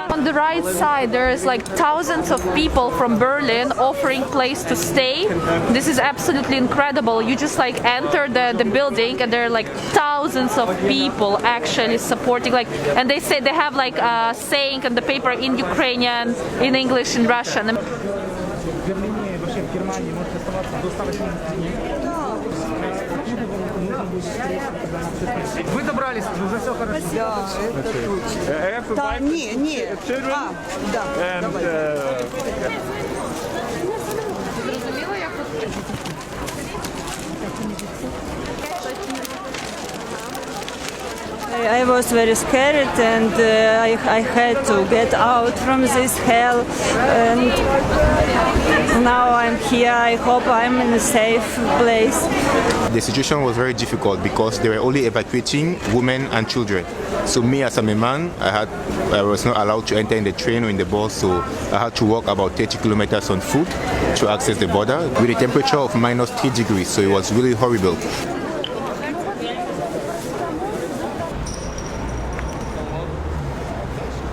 On the right side, there's like thousands of people from Berlin offering place to stay. This is absolutely incredible. You just like enter the building and there are like thousands of people actually supporting, like, and they say they have like a saying on the paper in Ukrainian, in English, in Russian. Вы добрались, уже все хорошо. Да, это точно. Да, не. Да, давай. I was very scared and I had to get out from this hell, and now I'm here. I hope I'm in a safe place. The situation was very difficult because they were only evacuating women and children. So me as a man, I was not allowed to enter in the train or in the bus, so I had to walk about 30 kilometers on foot to access the border with a temperature of -3 degrees, so it was really horrible.